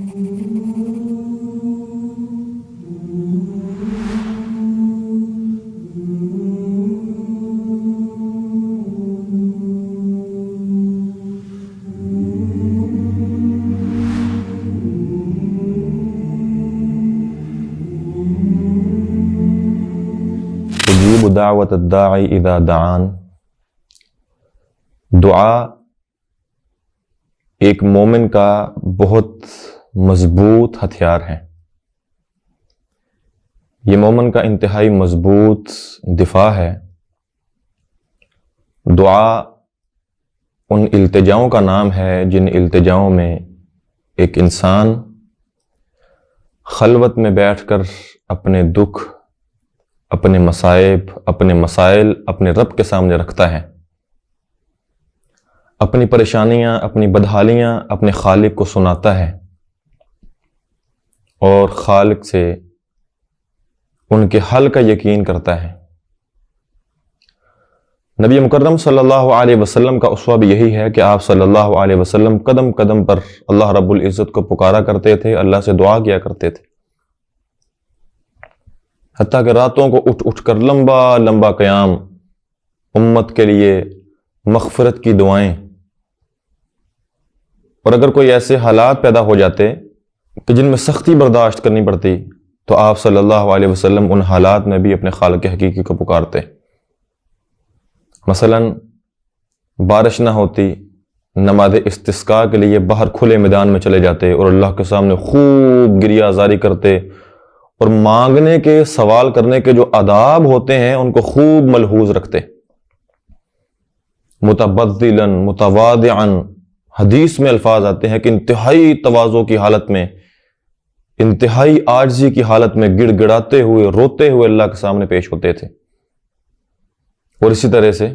اجیب دعوت الداعی اذا دعان۔ دعا ایک مومن کا بہت مضبوط ہتھیار ہے، یہ مومن کا انتہائی مضبوط دفاع ہے۔ دعا ان التجاؤں کا نام ہے جن التجاؤں میں ایک انسان خلوت میں بیٹھ کر اپنے دکھ، اپنے مصائب، اپنے مسائل اپنے رب کے سامنے رکھتا ہے، اپنی پریشانیاں، اپنی بدحالیاں اپنے خالق کو سناتا ہے اور خالق سے ان کے حل کا یقین کرتا ہے۔ نبی مکرم صلی اللہ علیہ وسلم کا اسوہ بھی یہی ہے کہ آپ صلی اللہ علیہ وسلم قدم قدم پر اللہ رب العزت کو پکارا کرتے تھے، اللہ سے دعا کیا کرتے تھے، حتیٰ کہ راتوں کو اٹھ اٹھ کر لمبا لمبا قیام، امت کے لیے مغفرت کی دعائیں۔ اور اگر کوئی ایسے حالات پیدا ہو جاتے کہ جن میں سختی برداشت کرنی پڑتی تو آپ صلی اللہ علیہ وسلم ان حالات میں بھی اپنے خالق حقیقی کو پکارتے۔ مثلا بارش نہ ہوتی، نماز استسقاء کے لیے باہر کھلے میدان میں چلے جاتے اور اللہ کے سامنے خوب گریہ زاری کرتے اور مانگنے کے، سوال کرنے کے جو آداب ہوتے ہیں ان کو خوب ملحوظ رکھتے، متبذلا متواضعا۔ حدیث میں الفاظ آتے ہیں کہ انتہائی تواضع کی حالت میں، انتہائی عاجزی کی حالت میں گڑ گڑاتے ہوئے، روتے ہوئے اللہ کے سامنے پیش ہوتے تھے۔ اور اسی طرح سے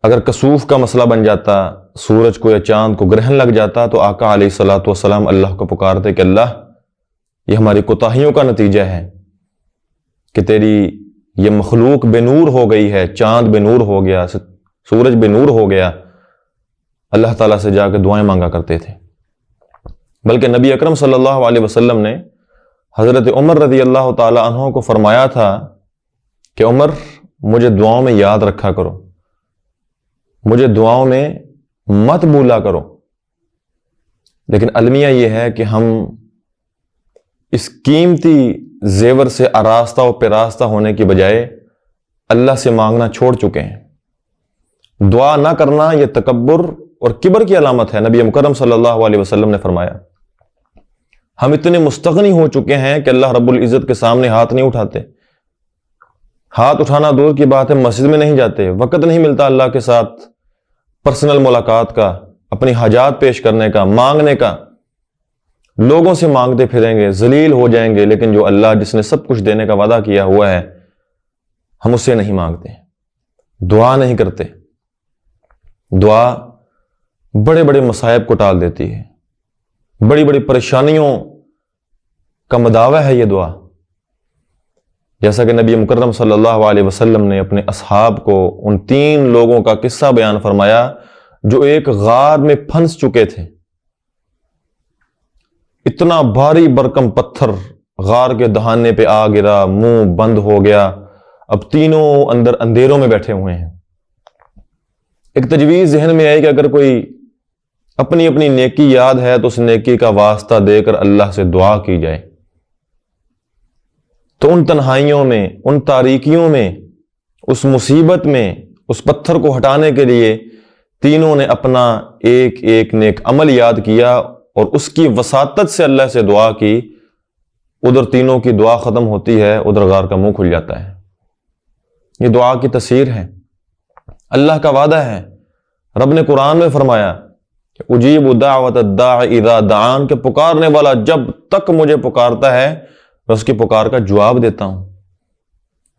اگر کسوف کا مسئلہ بن جاتا، سورج کو یا چاند کو گرہن لگ جاتا تو آقا علیہ الصلوۃ والسلام اللہ کو پکارتے کہ اللہ یہ ہماری کوتاہیوں کا نتیجہ ہے کہ تیری یہ مخلوق بے نور ہو گئی ہے، چاند بے نور ہو گیا، سورج بے نور ہو گیا۔ اللہ تعالیٰ سے جا کے دعائیں مانگا کرتے تھے۔ بلکہ نبی اکرم صلی اللہ علیہ وسلم نے حضرت عمر رضی اللہ تعالی عنہ کو فرمایا تھا کہ عمر مجھے دعاؤں میں یاد رکھا کرو، مجھے دعاؤں میں مت بھولا کرو۔ لیکن المیہ یہ ہے کہ ہم اس قیمتی زیور سے آراستہ و پیراستہ ہونے کی بجائے اللہ سے مانگنا چھوڑ چکے ہیں۔ دعا نہ کرنا یہ تکبر اور کبر کی علامت ہے۔ نبی مکرم صلی اللہ علیہ وسلم نے فرمایا ہم اتنے مستغنی ہو چکے ہیں کہ اللہ رب العزت کے سامنے ہاتھ نہیں اٹھاتے، ہاتھ اٹھانا دور کی بات ہے، مسجد میں نہیں جاتے، وقت نہیں ملتا اللہ کے ساتھ پرسنل ملاقات کا، اپنی حاجات پیش کرنے کا، مانگنے کا۔ لوگوں سے مانگتے پھریں گے، ذلیل ہو جائیں گے، لیکن جو اللہ جس نے سب کچھ دینے کا وعدہ کیا ہوا ہے ہم اس سے نہیں مانگتے، دعا نہیں کرتے۔ دعا بڑے بڑے مصائب کو ٹال دیتی ہے، بڑی بڑی پریشانیوں کا مداوع ہے یہ دعا۔ جیسا کہ نبی مکرم صلی اللہ علیہ وسلم نے اپنے اصحاب کو ان 3 لوگوں کا قصہ بیان فرمایا جو ایک غار میں پھنس چکے تھے۔ اتنا بھاری برکم پتھر غار کے دہانے پہ آ گرا، منہ بند ہو گیا، اب تینوں اندر اندھیروں میں بیٹھے ہوئے ہیں۔ ایک تجویز ذہن میں آئی کہ اگر کوئی اپنی اپنی نیکی یاد ہے تو اس نیکی کا واسطہ دے کر اللہ سے دعا کی جائے۔ تو ان تنہائیوں میں، ان تاریکیوں میں، اس مصیبت میں، اس پتھر کو ہٹانے کے لیے تینوں نے اپنا ایک ایک نیک عمل یاد کیا اور اس کی وساطت سے اللہ سے دعا کی۔ ادھر تینوں کی دعا ختم ہوتی ہے، ادھر غار کا منہ کھل جاتا ہے۔ یہ دعا کی تاثیر ہے، اللہ کا وعدہ ہے۔ رب نے قرآن میں فرمایا کہ اجیب دعوت الداعی اذا دعان، کہ پکارنے والا جب تک مجھے پکارتا ہے میں اس کی پکار کا جواب دیتا ہوں،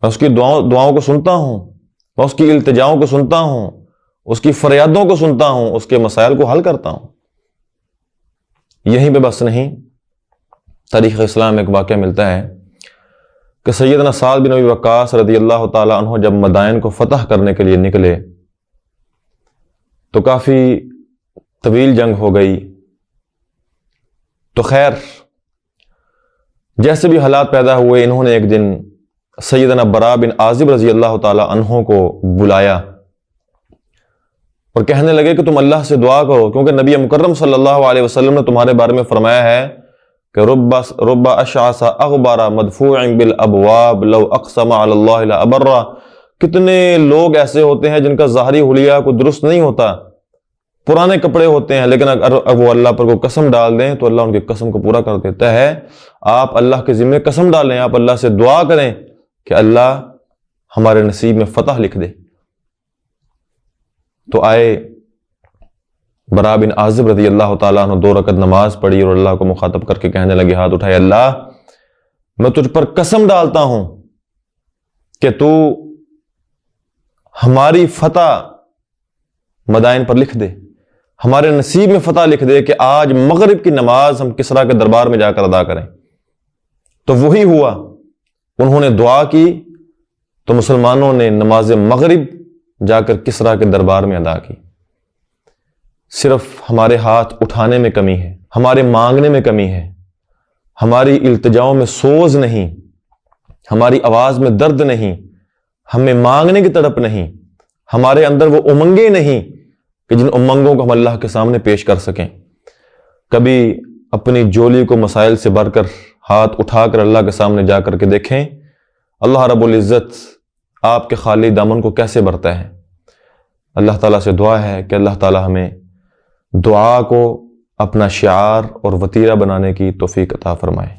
میں اس کی دعاؤں کو سنتا ہوں، میں اس کی التجاؤں کو سنتا ہوں، اس کی فریادوں کو سنتا ہوں، اس کے مسائل کو حل کرتا ہوں۔ یہیں پہ بس نہیں، تاریخ اسلام میں ایک واقعہ ملتا ہے کہ سیدنا سعد بن ابی وقاص رضی اللہ تعالی عنہ جب مدائن کو فتح کرنے کے لیے نکلے تو کافی طویل جنگ ہو گئی، تو خیر جیسے بھی حالات پیدا ہوئے، انہوں نے ایک دن سیدنا برا بن عازب رضی اللہ تعالی عنہ کو بلایا اور کہنے لگے کہ تم اللہ سے دعا کرو، کیونکہ نبی مکرم صلی اللہ علیہ وسلم نے تمہارے بارے میں فرمایا ہے کہ رب اشعث اغبر مدفوع بالابواب لو اقسم علی اللہ لابرہ، کتنے لوگ ایسے ہوتے ہیں جن کا ظاہری حلیہ کو درست نہیں ہوتا، پرانے کپڑے ہوتے ہیں، لیکن اگر وہ اللہ پر کوئی قسم ڈال دیں تو اللہ ان کی قسم کو پورا کر دیتا ہے۔ آپ اللہ کے ذمہ قسم ڈالیں، آپ اللہ سے دعا کریں کہ اللہ ہمارے نصیب میں فتح لکھ دے۔ تو آئے برا بن عازب رضی اللہ تعالیٰ عنہ، 2 رکعت نماز پڑھی اور اللہ کو مخاطب کر کے کہنے لگے، ہاتھ اٹھائے، اللہ میں تجھ پر قسم ڈالتا ہوں کہ تو ہماری فتح مدائن پر لکھ دے، ہمارے نصیب میں فتح لکھ دے کہ آج مغرب کی نماز ہم کسریٰ کے دربار میں جا کر ادا کریں۔ تو وہی ہوا، انہوں نے دعا کی تو مسلمانوں نے نماز مغرب جا کر کسریٰ کے دربار میں ادا کی۔ صرف ہمارے ہاتھ اٹھانے میں کمی ہے، ہمارے مانگنے میں کمی ہے، ہماری التجاؤں میں سوز نہیں، ہماری آواز میں درد نہیں، ہمیں مانگنے کی تڑپ نہیں، ہمارے اندر وہ امنگیں نہیں کہ جن امنگوں کو ہم اللہ کے سامنے پیش کر سکیں۔ کبھی اپنی جولی کو مسائل سے بھر کر ہاتھ اٹھا کر اللہ کے سامنے جا کر کے دیکھیں اللہ رب العزت آپ کے خالی دامن کو کیسے بھرتا ہے۔ اللہ تعالیٰ سے دعا ہے کہ اللہ تعالیٰ ہمیں دعا کو اپنا شعار اور وتیرہ بنانے کی توفیق عطا فرمائے۔